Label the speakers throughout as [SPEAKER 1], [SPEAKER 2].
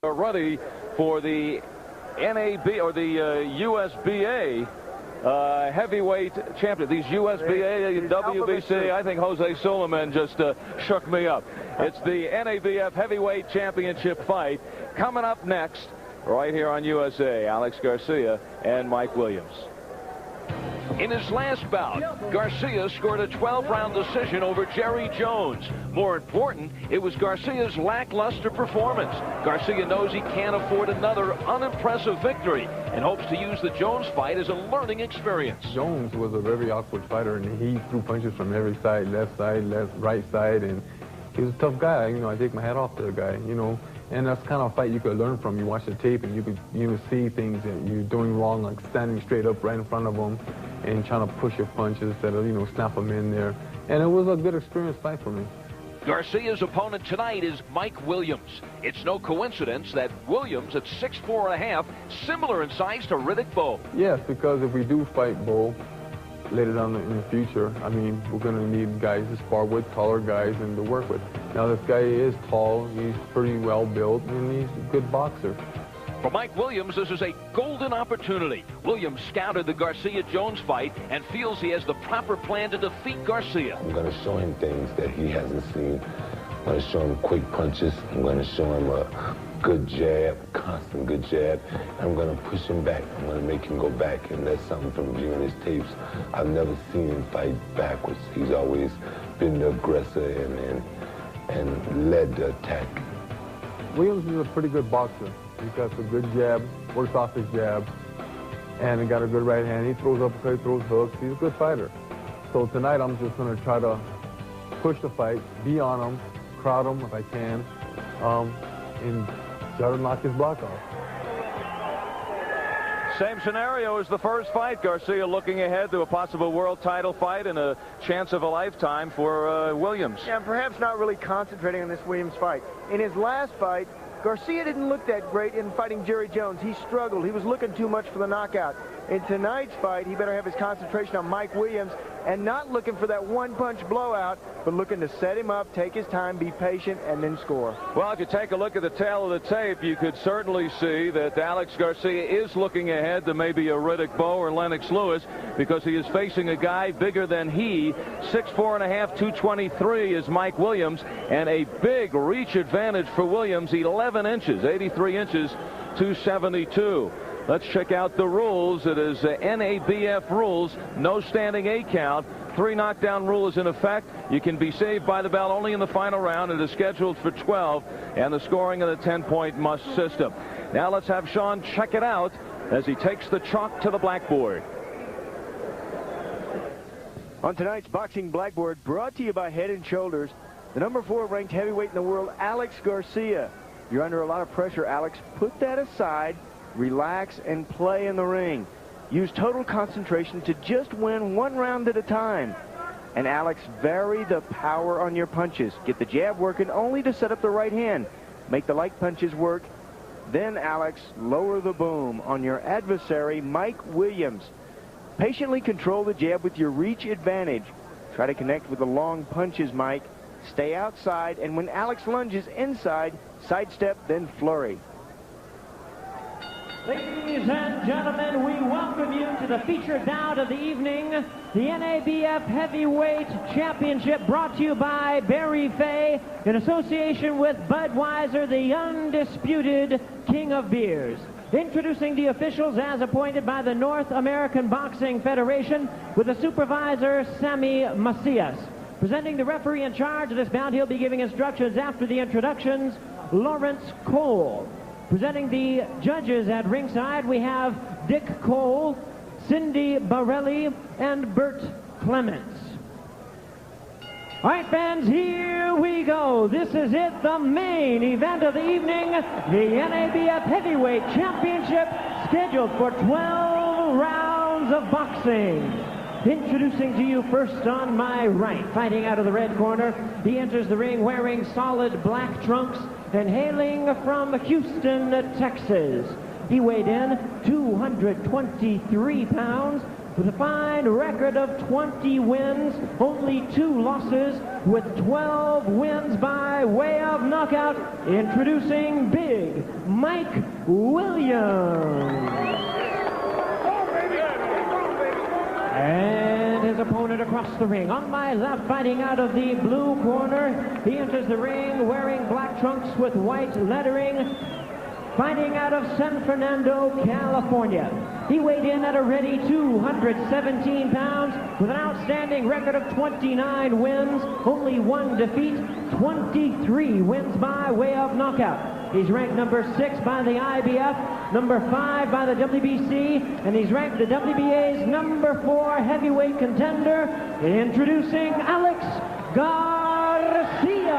[SPEAKER 1] are ready for the NAB or the USBA heavyweight champion. These USBA, WBC, I think Jose Suleiman just shook me up. It's the NABF heavyweight championship fight coming up next right here on USA. Alex Garcia and Mike Williams. In his last bout, Garcia scored a 12-round decision over Jerry Jones. More important, it was Garcia's lackluster performance. Garcia knows he can't afford another unimpressive victory and hopes to use the Jones fight as a learning experience.
[SPEAKER 2] Jones was a very awkward fighter, and he threw punches from every side, left, right side, and he was a tough guy. You know, I take my hat off to the guy, you know. And that's the kind of fight you could learn from. You watch the tape and you could see things that you're doing wrong, like standing straight up right in front of them and trying to push your punches instead of, snap them in there. And it was a good experience fight for me.
[SPEAKER 1] Garcia's opponent tonight is Mike Williams. It's no coincidence that Williams at 6'4½", similar in size to Riddick Bowe.
[SPEAKER 2] Yes, because if we do fight Bowe later down in the future, I mean, we're going to need guys to spar with, taller guys, and to work with. Now, this guy is tall, he's pretty well built, and he's a good boxer.
[SPEAKER 1] For Mike Williams, this is a golden opportunity. Williams scouted the Garcia-Jones fight and feels he has the proper plan to defeat Garcia.
[SPEAKER 3] I'm going to show him things that he hasn't seen. I'm going to show him quick punches. I'm going to show him a good jab, constant good jab. I'm going to push him back. I'm going to make him go back, and that's something from viewing his tapes. I've never seen him fight backwards. He's always been the aggressor and led the attack.
[SPEAKER 2] Williams is a pretty good boxer. He's got a good jab, works off his jab, and he got a good right hand. He throws uppercuts, he throws hooks. He's a good fighter. So tonight I'm just going to try to push the fight, be on him, crowd him if I can, and try to knock his block off.
[SPEAKER 1] Same scenario as the first fight. Garcia looking ahead to a possible world title fight and a chance of a lifetime for Williams.
[SPEAKER 4] Yeah, perhaps not really concentrating on this Williams fight. In his last fight, Garcia didn't look that great in fighting Jerry Jones. He struggled. He was looking too much for the knockout. In tonight's fight, he better have his concentration on Mike Williams and not looking for that one-punch blowout, but looking to set him up, take his time, be patient, and then score.
[SPEAKER 1] Well, if you take a look at the tail of the tape, you could certainly see that Alex Garcia is looking ahead to maybe a Riddick Bowe or Lennox Lewis, because he is facing a guy bigger than he. 6'4½", 223 is Mike Williams, and a big reach advantage for Williams, 11 inches, 83 inches, 272. Let's check out the rules. It is NABF rules. No standing 8 count. 3 knockdown rule is in effect. You can be saved by the bell only in the final round. It is scheduled for 12, and the scoring in the 10-point must system. Now let's have Sean check it out as he takes the chalk to the blackboard.
[SPEAKER 4] On tonight's boxing blackboard, brought to you by Head & Shoulders, the number 4 ranked heavyweight in the world, Alex Garcia. You're under a lot of pressure, Alex. Put that aside. Relax and play in the ring. Use total concentration to just win 1 round at a time. And Alex, vary the power on your punches. Get the jab working only to set up the right hand. Make the light punches work. Then, Alex, lower the boom on your adversary, Mike Williams. Patiently control the jab with your reach advantage. Try to connect with the long punches, Mike. Stay outside, and when Alex lunges inside, sidestep, then flurry.
[SPEAKER 5] Ladies and gentlemen, we welcome you to the featured bout of the evening, the NABF Heavyweight Championship, brought to you by Barry Fay in association with Budweiser, the undisputed king of beers. Introducing the officials as appointed by the North American Boxing Federation, with the supervisor, Sammy Macias. Presenting the referee in charge of this bout, he'll be giving instructions after the introductions, Lawrence Cole. Presenting the judges at ringside, we have Dick Cole, Cindy Barelli, and Bert Clements. All right, fans, here we go. This is it, the main event of the evening, the NABF Heavyweight Championship, scheduled for 12 rounds of boxing. Introducing to you first on my right, fighting out of the red corner, he enters the ring wearing solid black trunks and hailing from Houston, Texas. He weighed in 223 pounds with a fine record of 20 wins, only 2 losses, with 12 wins by way of knockout. Introducing Big Mike Williams. And his opponent across the ring. On my left, fighting out of the blue corner, he enters the ring wearing black trunks with white lettering. Fighting out of San Fernando, California. He weighed in at a ready 217 pounds with an outstanding record of 29 wins, only 1 defeat, 23 wins by way of knockout. He's ranked number 6 by the IBF, number 5 by the WBC, and he's ranked the WBA's number 4 heavyweight contender. Introducing Alex Garcia.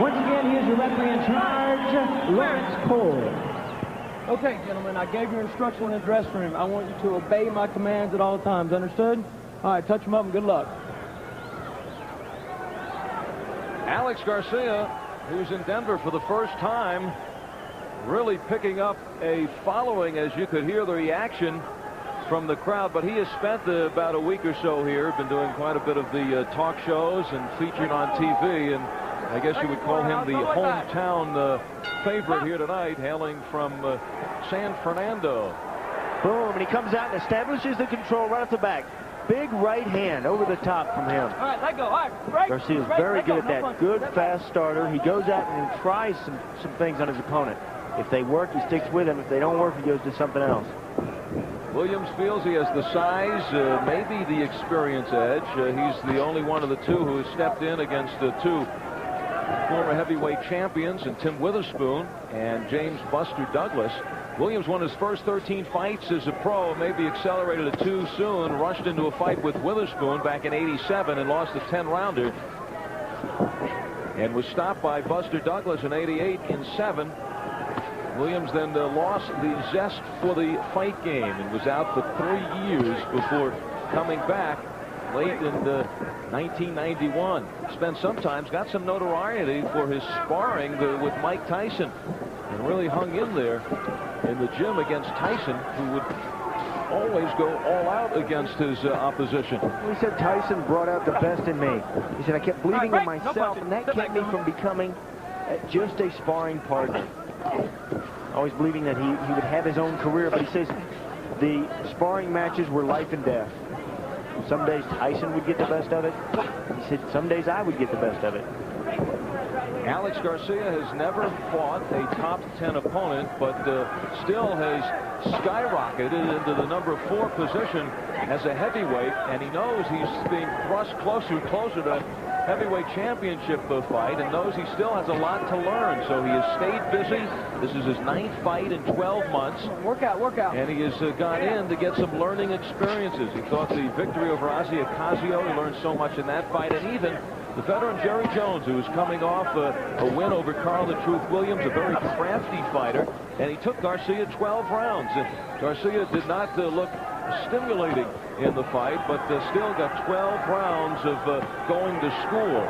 [SPEAKER 5] Once again, here's your referee in charge, Lawrence Cole.
[SPEAKER 6] Okay, gentlemen, I gave your instruction in the dressing room. I want you to obey my commands at all times. Understood? All right, touch them up and good luck.
[SPEAKER 1] Alex Garcia, who's in Denver for the first time, really picking up a following, as you could hear the reaction from the crowd. But he has spent about a week or so here, been doing quite a bit of the talk shows and featured on TV, and I guess you would call him the hometown favorite here tonight, hailing from San Fernando.
[SPEAKER 4] Boom, and he comes out and establishes the control right off the back. Big right hand over the top from him.
[SPEAKER 6] All right, let go. All right, break.
[SPEAKER 4] Garcia's very good at that. Good, fast starter. He goes out and tries some things on his opponent. If they work, he sticks with them. If they don't work, he goes to something else.
[SPEAKER 1] Williams feels he has the size, maybe the experience edge. He's the only one of the two who has stepped in against two former heavyweight champions, and Tim Witherspoon and James Buster Douglas. Williams won his first 13 fights as a pro, maybe accelerated it too soon, rushed into a fight with Witherspoon back in '87 and lost a 10-rounder, and was stopped by Buster Douglas in '88 in 7. Williams then lost the zest for the fight game and was out for 3 years before coming back late in 1991. Spent sometimes, got some notoriety for his sparring with Mike Tyson, and really hung in there in the gym against Tyson, who would always go all out against his opposition.
[SPEAKER 4] He said Tyson brought out the best in me. He said I kept believing in myself, and that kept me from becoming just a sparring partner. Always believing that he would have his own career, but he says the sparring matches were life and death. Some days Tyson would get the best of it. He said some days I would get the best of it.
[SPEAKER 1] Alex Garcia has never fought a top 10 opponent, but still has skyrocketed into the number 4 position as a heavyweight, and he knows he's being thrust closer and closer to heavyweight championship fight, and knows he still has a lot to learn. So he has stayed busy. This is his 9th fight in 12 months.
[SPEAKER 6] Work out.
[SPEAKER 1] And he has gone in to get some learning experiences. He thought the victory over Ozzy Ocasio, he learned so much in that fight, and even the veteran Jerry Jones, who was coming off a win over Carl the Truth Williams, a very crafty fighter, and he took Garcia 12 rounds. And Garcia did not look stimulating in the fight, but still got 12 rounds of going to school.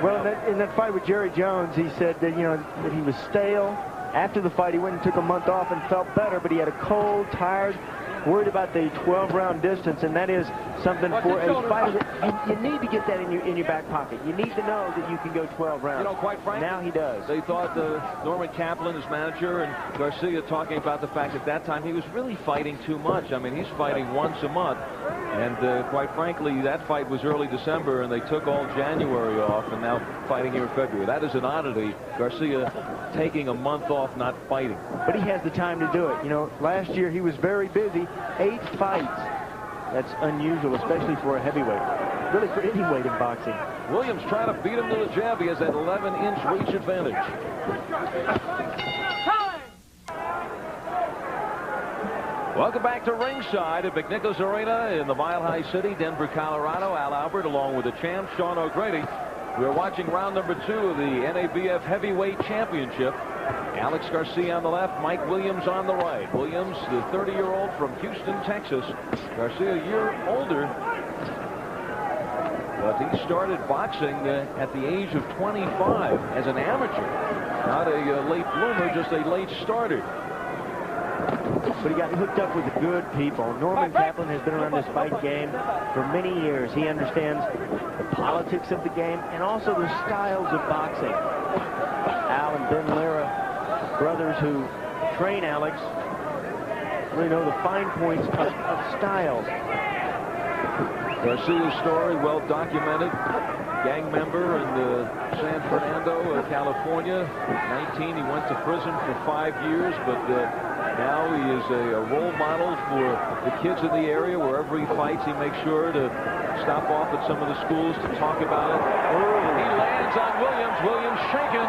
[SPEAKER 4] Well, in that fight with Jerry Jones, he said that, that he was stale. After the fight, he went and took a month off and felt better, but he had a cold, tired, worried about the 12-round distance, and that is something for a fighter. You need to get that in your back pocket. You need to know that you can go 12 rounds.
[SPEAKER 1] Quite frankly,
[SPEAKER 4] now he does.
[SPEAKER 1] They thought Norman Kaplan, his manager, and Garcia talking about the fact at that time he was really fighting too much. I mean, he's fighting once a month, and quite frankly, that fight was early December, and they took all January off, and now fighting here in February. That is an oddity. Garcia taking a month off, not fighting.
[SPEAKER 4] But he has the time to do it. Last year he was very busy. 8 fights. That's unusual, especially for a heavyweight. Really for any weight in boxing.
[SPEAKER 1] Williams trying to beat him to the jab. He has that 11-inch reach advantage. Welcome back to ringside at McNichols Arena in the Mile High City, Denver, Colorado. Al Albert along with the champ, Sean O'Grady. We're watching round number 2 of the NABF Heavyweight Championship. Alex Garcia on the left, Mike Williams on the right. Williams, the 30-year-old from Houston, Texas. Garcia a year older, but he started boxing at the age of 25 as an amateur. Not a late bloomer, just a late starter.
[SPEAKER 4] but he got hooked up with good people. Norman Kaplan has been around this fight game for many years. He understands the politics of the game and also the styles of boxing. Al and Ben Lara, brothers who train Alex, really know the fine points of styles.
[SPEAKER 1] Garcia's story, well documented. Gang member in San Fernando, California. 19, he went to prison for 5 years, but now he is a role model for the kids in the area. Wherever he fights, he makes sure to stop off at some of the schools to talk about it. And he lands on Williams. Williams shaken.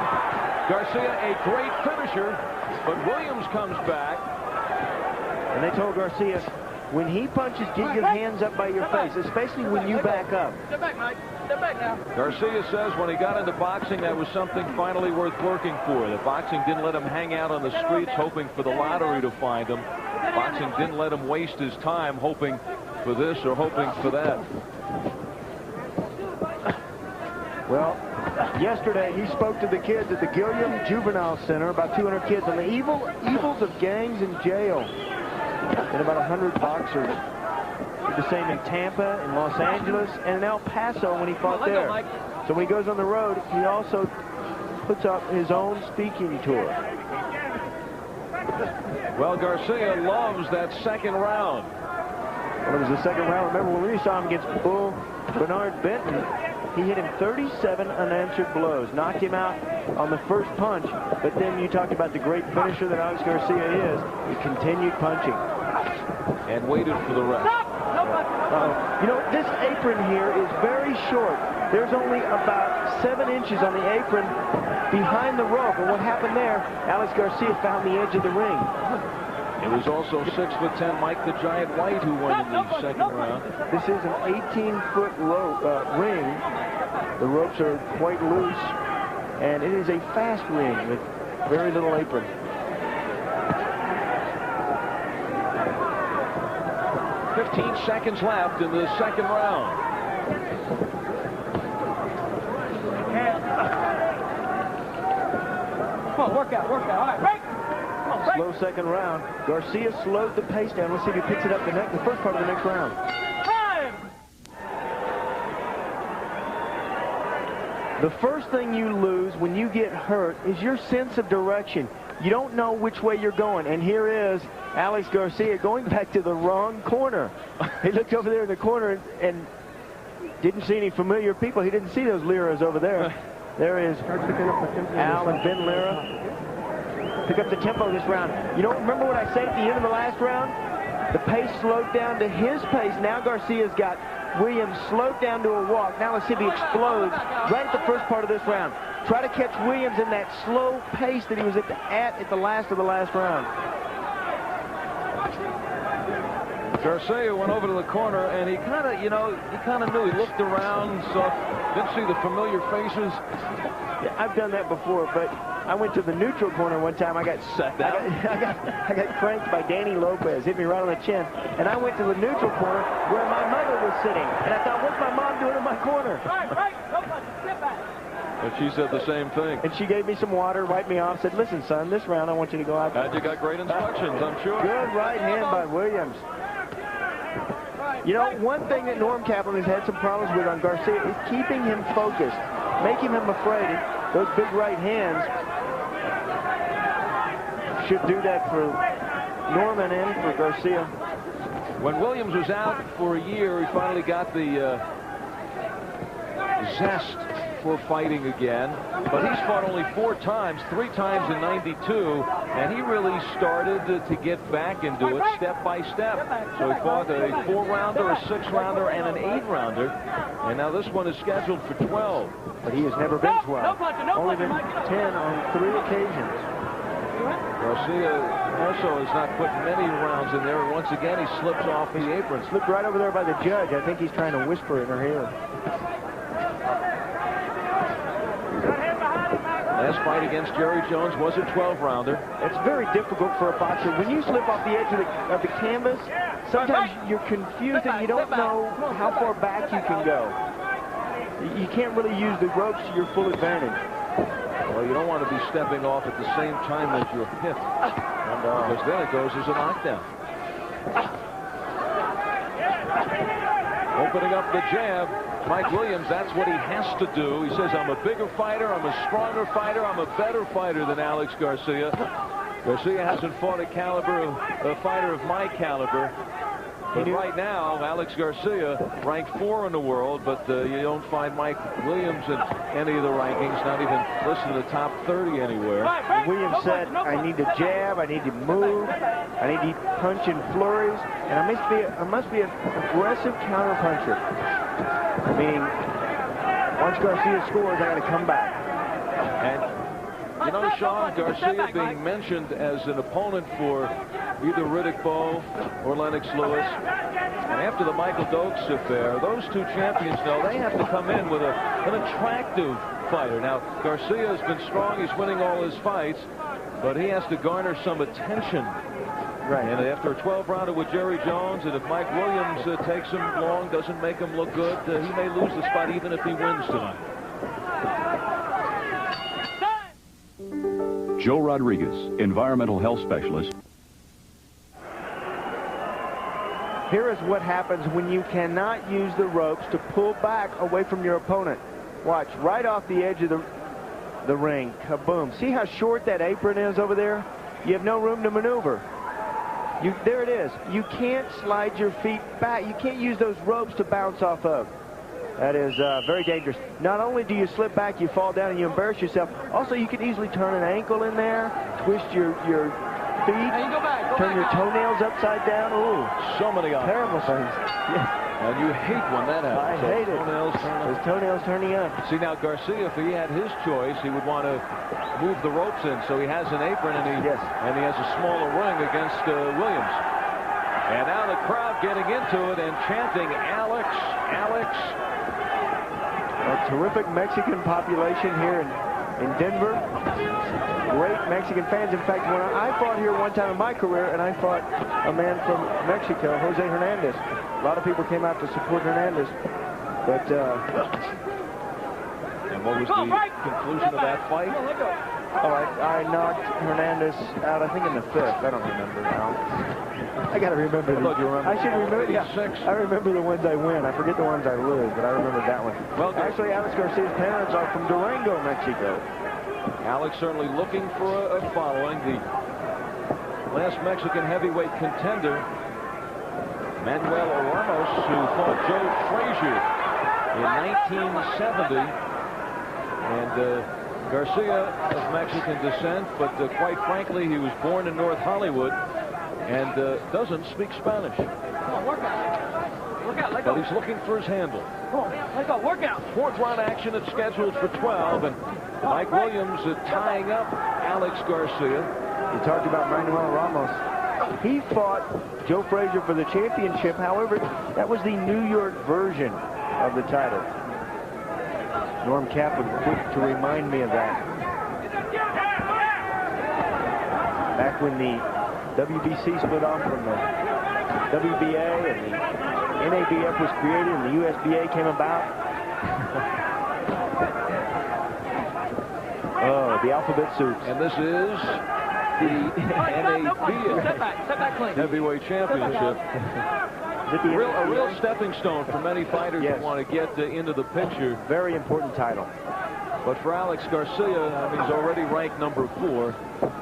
[SPEAKER 1] Garcia, a great finisher, but Williams comes back.
[SPEAKER 4] And they told Garcia, when he punches, get your hands up by your face, especially when you back up.
[SPEAKER 6] Step back, Mike. Step back now.
[SPEAKER 1] Garcia says when he got into boxing, that was something finally worth working for. The boxing didn't let him hang out on the streets hoping for the lottery to find him. Boxing didn't let him waste his time hoping for this or hoping for that.
[SPEAKER 4] Well, yesterday he spoke to the kids at the Gilliam Juvenile Center, about 200 kids, on the evils of gangs in jail. And about 100 boxers. Did the same in Tampa, in Los Angeles, and in El Paso when he fought there. So when he goes on the road, he also puts up his own speaking tour.
[SPEAKER 1] Well, Garcia loves that second round.
[SPEAKER 4] Well, it was the second round. Remember when we saw him against Bull Bernard Benton, he hit him 37 unanswered blows, knocked him out on the first punch, but then you talked about the great finisher that Alex Garcia is. He continued punching.
[SPEAKER 1] And waited for the rest.
[SPEAKER 4] You know, this apron here is very short. There's only about 7 inches on the apron behind the rope. And what happened there, Alex Garcia found the edge of the ring.
[SPEAKER 1] It was also 6'10" Mike the Giant White who won in the second round.
[SPEAKER 4] This is an 18-foot ring. The ropes are quite loose, and it is a fast ring with very little apron.
[SPEAKER 1] 15 seconds left in the second round.
[SPEAKER 6] Come on, work out. All right, break. Come on, break.
[SPEAKER 4] Slow second round. Garcia slowed the pace down. Let's see if he picks it up the first part of the next round.
[SPEAKER 6] Time.
[SPEAKER 4] The first thing you lose when you get hurt is your sense of direction. You don't know which way you're going. And here is Alex Garcia going back to the wrong corner. He looked over there in the corner and didn't see any familiar people. He didn't see those Liras over there. There is Al and Ben Lara. Pick up the tempo this round. You don't remember what I said at the end of the last round? The pace slowed down to his pace. Now Garcia's got Williams slowed down to a walk. Now let's see if he explodes right at the first part of this round. Try to catch Williams in that slow pace that he was at the last of the last round.
[SPEAKER 1] Garcia went over to the corner, and he kind of knew. He looked around, didn't see the familiar faces.
[SPEAKER 4] Yeah, I've done that before, but I went to the neutral corner one time. I got cranked by Danny Lopez, hit me right on the chin, and I went to the neutral corner where my mother was sitting, and I thought, what's my mom doing in my corner?
[SPEAKER 6] Right. Get back.
[SPEAKER 1] And she said the same thing.
[SPEAKER 4] And she gave me some water, wiped me off, said, listen, son, this round I want you to go out.
[SPEAKER 1] And you got great instructions, I'm sure.
[SPEAKER 4] Good right hand by Williams. You know, one thing that Norm Kaplan has had some problems with on Garcia is keeping him focused, making him afraid. Those big right hands should do that for Norman and for Garcia.
[SPEAKER 1] When Williams was out for a year, he finally got the zest for fighting again. But he's fought only 4 times, 3 times in '92, and he really started to get back into it step by step. So he fought a 4-rounder, a 6-rounder, and an 8-rounder. And now this one is scheduled for 12.
[SPEAKER 4] But he has never been 12. Only been 10 on 3 occasions.
[SPEAKER 1] Garcia also has not put many rounds in there, and once again he slips off the apron.
[SPEAKER 4] Slipped right over there by the judge. I think he's trying to whisper in her ear.
[SPEAKER 1] Last fight against Jerry Jones was a 12-rounder.
[SPEAKER 4] It's very difficult for a boxer. When you slip off the edge of the canvas, sometimes you're confused and you don't know how far back you can go. You can't really use the ropes to your full advantage.
[SPEAKER 1] Well, you don't want to be stepping off at the same time as you're hit. Because then it goes as a knockdown. Opening up the jab. Mike Williams, that's what he has to do. He says, I'm a bigger fighter, I'm a stronger fighter, I'm a better fighter than Alex Garcia. Garcia hasn't fought a fighter of my caliber. But right now, Alex Garcia ranked 4 in the world, but you don't find Mike Williams in any of the rankings, not even listed in the top 30 anywhere.
[SPEAKER 4] Williams said, I need to jab, I need to move, I need to punch in flurries, and I must be an aggressive counterpuncher. Meaning, once Garcia scores, I got to come back.
[SPEAKER 1] And you know, Sean, Garcia being mentioned as an opponent for either Riddick Bowe or Lennox Lewis. And after the Michael Dokes affair, those two champions know they have to come in with an attractive fighter. Now, Garcia has been strong. He's winning all his fights, but he has to garner some attention.
[SPEAKER 4] Right.
[SPEAKER 1] And after a 12-rounder with Jerry Jones, and if Mike Williams takes him long, doesn't make him look good, he may lose the spot even if he wins tonight.
[SPEAKER 7] Joe Rodriguez, environmental health specialist.
[SPEAKER 4] Here is what happens when you cannot use the ropes to pull back away from your opponent. Watch, right off the edge of the ring. Kaboom. See how short that apron is over there? You have no room to maneuver. There it is. You can't slide your feet back. You can't use those ropes to bounce off of. That is very dangerous. Not only do you slip back, you fall down and you embarrass yourself. Also, you can easily turn an ankle in there, twist your feet, turn your toenails upside down. Ooh,
[SPEAKER 1] so many options.
[SPEAKER 4] Terrible things. Yeah.
[SPEAKER 1] And you hate when that happens.
[SPEAKER 4] I hate it. His toenails turning up.
[SPEAKER 1] See, now, Garcia, if he had his choice, he would want to move the ropes in. So he has an apron, and he has a smaller ring against Williams. And now the crowd getting into it and chanting, Alex, Alex.
[SPEAKER 4] A terrific Mexican population here in Denver. Great Mexican fans. In fact, when I fought here one time in my career, and I fought a man from Mexico, Jose Hernandez. A lot of people came out to support Hernandez. But,
[SPEAKER 1] and what was the conclusion of that fight?
[SPEAKER 4] Oh, I knocked Hernandez out, I think, in the 5th. I don't remember now. I got to remember these. I should remember. Yeah, I remember the ones I win. I forget the ones I lose, but I remember that one. Well, actually, Alex Garcia's parents are from Durango, Mexico.
[SPEAKER 1] Alex certainly looking for a following. The last Mexican heavyweight contender, Manuel Ramos, who fought Joe Frazier in 1970. And Garcia of Mexican descent, but quite frankly, he was born in North Hollywood and doesn't speak Spanish.
[SPEAKER 6] Come on, work out, let go.
[SPEAKER 1] But he's looking for his handle.
[SPEAKER 6] Come on, let go, work out.
[SPEAKER 1] 4th round action. It's scheduled for 12, and Mike Williams tying up Alex Garcia.
[SPEAKER 4] You talked about Manuel Ramos. He fought Joe Frazier for the championship. However, that was the New York version of the title. Norm Cap would quick to remind me of that. Back when the WBC split off from the WBA and the NABF was created and the USBA came about. Oh, the alphabet soups.
[SPEAKER 1] And this is the NABF Heavyweight Championship. A real stepping stone for many fighters that want to get into the picture.
[SPEAKER 4] Very important title.
[SPEAKER 1] But for Alex Garcia, I mean, he's already ranked number 4.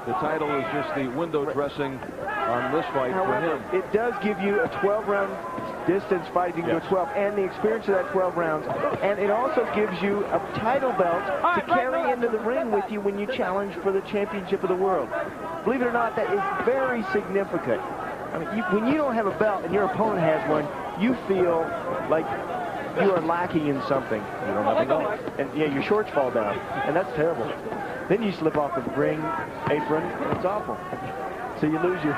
[SPEAKER 1] The title is just the window dressing on this fight for him.
[SPEAKER 4] It does give you a 12-round distance fight if you can go 12, and the experience of that 12 rounds. And it also gives you a title belt to carry into the ring with you when you challenge for the championship of the world. Believe it or not, that is very significant. I mean, when you don't have a belt and your opponent has one, you feel like you are lacking in something. You don't have a belt. And yeah, your shorts fall down, and that's terrible. Then you slip off the ring apron, and it's awful. So you lose your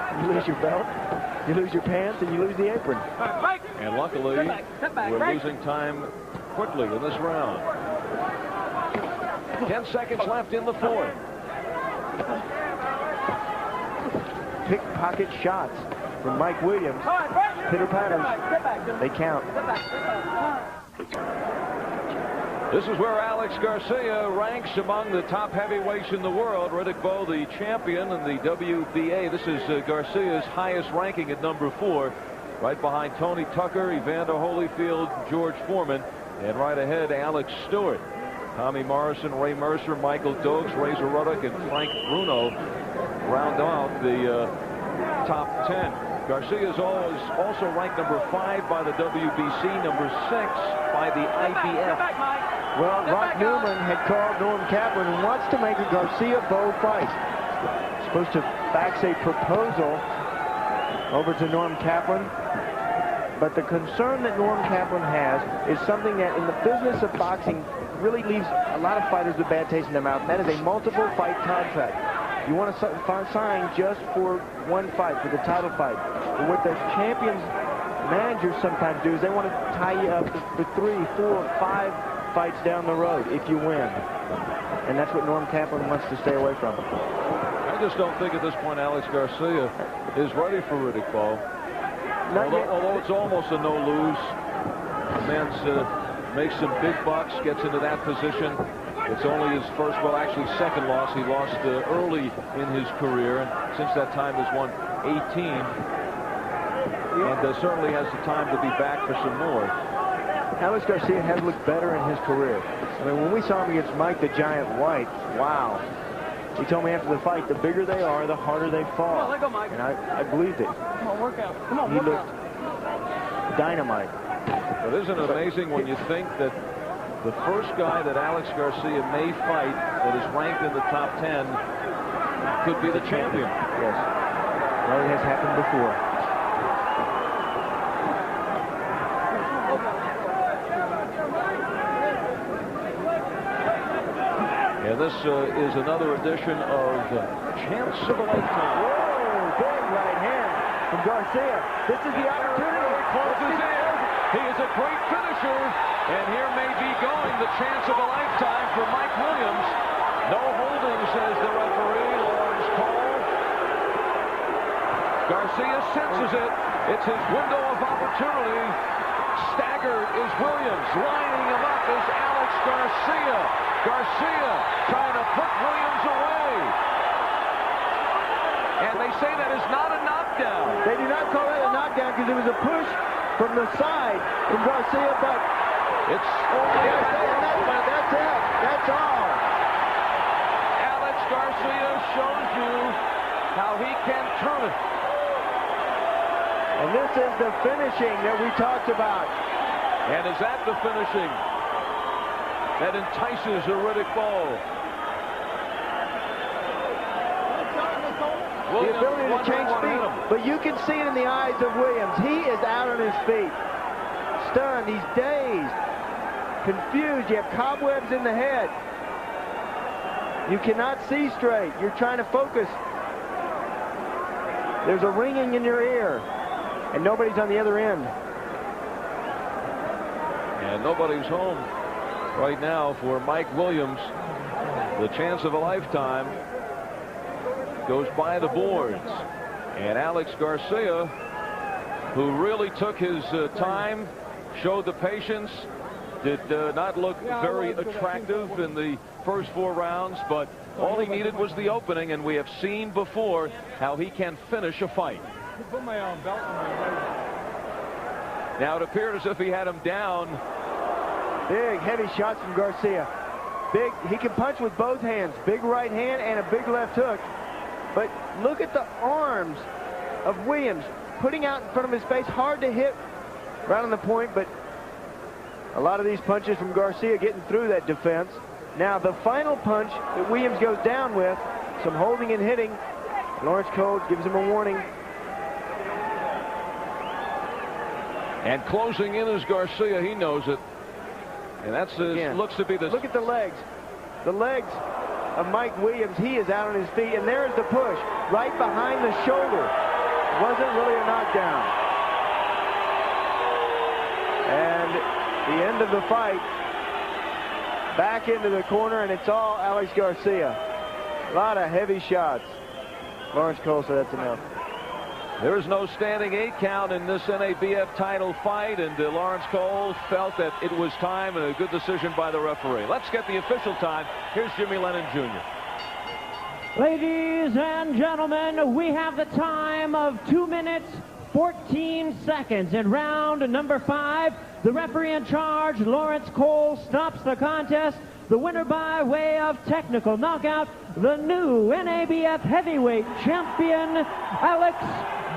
[SPEAKER 4] belt, you lose your pants, and you lose the apron.
[SPEAKER 1] And luckily, we're losing time quickly in this round. 10 seconds left in the 4th.
[SPEAKER 4] Pickpocket shots from Mike Williams. Pitter patters. They count.
[SPEAKER 1] This is where Alex Garcia ranks among the top heavyweights in the world. Riddick Bowe, the champion in the WBA. This is Garcia's highest ranking at number 4. Right behind Tony Tucker, Evander Holyfield, George Foreman. And right ahead, Alex Stewart. Tommy Morrison, Ray Mercer, Michael Dokes, Razor Ruddock, and Frank Bruno round out the top 10. Garcia is also ranked number 5 by the WBC, number 6 by the IBF.
[SPEAKER 4] Well, Rock Newman had called Norm Kaplan and wants to make a Garcia-Bowe fight. Supposed to fax a proposal over to Norm Kaplan. But the concern that Norm Kaplan has is something that in the business of boxing really leaves a lot of fighters with bad taste in their mouth, and that is a multiple fight contract. You want to sign just for one fight, for the title fight. But what the champions managers sometimes do is they want to tie you up for 3, 4, 5 fights down the road if you win. And that's what Norm Kaplan wants to stay away from.
[SPEAKER 1] I just don't think at this point Alex Garcia is ready for Riddick Bowe. Although it's almost a no-lose. The man's makes some big bucks, gets into that position. It's only his first, well, actually second loss. He lost early in his career, and since that time has won 18. And certainly has the time to be back for some more.
[SPEAKER 4] Alex Garcia has looked better in his career. I mean, when we saw him against Mike the Giant White, wow. He told me after the fight, the bigger they are, the harder they fall.
[SPEAKER 6] Come on, let go, Mike.
[SPEAKER 4] And I believed it.
[SPEAKER 6] Come on, work out. Come on,
[SPEAKER 4] he
[SPEAKER 6] work out.
[SPEAKER 4] looked dynamite.
[SPEAKER 1] But isn't it amazing when you think that the first guy that Alex Garcia may fight that is ranked in the top 10 could be the champion?
[SPEAKER 4] Yes. Well, it has happened before.
[SPEAKER 1] And this is another edition of Chance of a Lifetime.
[SPEAKER 4] Whoa, big right hand from Garcia. This is the opportunity.
[SPEAKER 1] Closes in. He is a great finisher. And here may be going the chance of a lifetime for Mike Williams. No holding, says the referee, Lawrence Cole. Garcia senses it. It's his window of opportunity. Staggered is Williams. Lining him up is Alex Garcia. Garcia trying to put Williams away. And they say that is not a knockdown.
[SPEAKER 4] They do not call that a knockdown because it was a push from the side from Garcia, but
[SPEAKER 1] it's only a
[SPEAKER 4] but that's it. That's all.
[SPEAKER 1] Alex Garcia shows you how he can turn it.
[SPEAKER 4] And this is the finishing that we talked about.
[SPEAKER 1] And is that the finishing that entices a Riddick Bowe?
[SPEAKER 4] The ability to change speed. But you can see it in the eyes of Williams. He is out on his feet. Stunned. He's dazed. Confused. You have cobwebs in the head. You cannot see straight. You're trying to focus. There's a ringing in your ear. And nobody's on the other end.
[SPEAKER 1] And nobody's home right now for Mike Williams. The chance of a lifetime goes by the boards. And Alex Garcia, who really took his time, showed the patience, did not look very attractive in the first 4 rounds, but all he needed was the opening, and we have seen before how he can finish a fight.
[SPEAKER 6] Put my belt on my leg.
[SPEAKER 1] Now it appeared as if he had him down.
[SPEAKER 4] Big, heavy shots from Garcia. Big, he can punch with both hands. Big right hand and a big left hook. But look at the arms of Williams putting out in front of his face. Hard to hit right on the point, but a lot of these punches from Garcia getting through that defense. Now the final punch that Williams goes down with, some holding and hitting. Lawrence Cole gives him a warning.
[SPEAKER 1] And closing in is Garcia. He knows it. And that's looks to be the...
[SPEAKER 4] Look at the legs. The legs of Mike Williams. He is out on his feet. And there's the push right behind the shoulder. Wasn't really a knockdown. And the end of the fight. Back into the corner, and it's all Alex Garcia. A lot of heavy shots. Lawrence Cole said that's enough.
[SPEAKER 1] There is no standing 8 count in this NABF title fight, and Lawrence Cole felt that it was time, and a good decision by the referee. Let's get the official time. Here's Jimmy Lennon Jr.
[SPEAKER 5] Ladies and gentlemen, we have the time of 2 minutes, 14 seconds. In round number 5, the referee in charge, Lawrence Cole, stops the contest. The winner by way of technical knockout, the new NABF heavyweight champion, Alex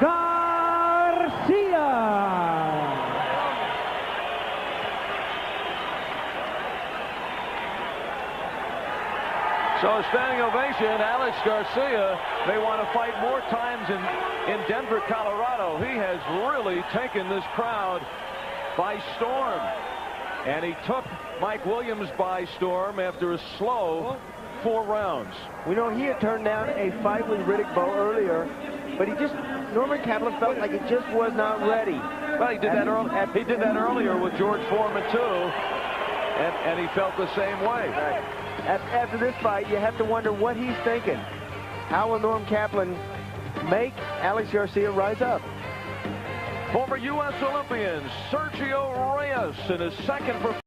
[SPEAKER 5] Garcia.
[SPEAKER 1] So a standing ovation. Alex Garcia may want to fight more times in Denver, Colorado. He has really taken this crowd by storm. And he took Mike Williams by storm after a slow 4 rounds.
[SPEAKER 4] We know he had turned down a fight with Riddick Bowe earlier, but Norman Kaplan felt like it just was not ready.
[SPEAKER 1] Well, he did that earlier with George Foreman too, and he felt the same way.
[SPEAKER 4] Right. After this fight, you have to wonder what he's thinking. How will Norm Kaplan make Alex Garcia rise up?
[SPEAKER 1] Former U.S. Olympian Sergio Reyes in his second performance.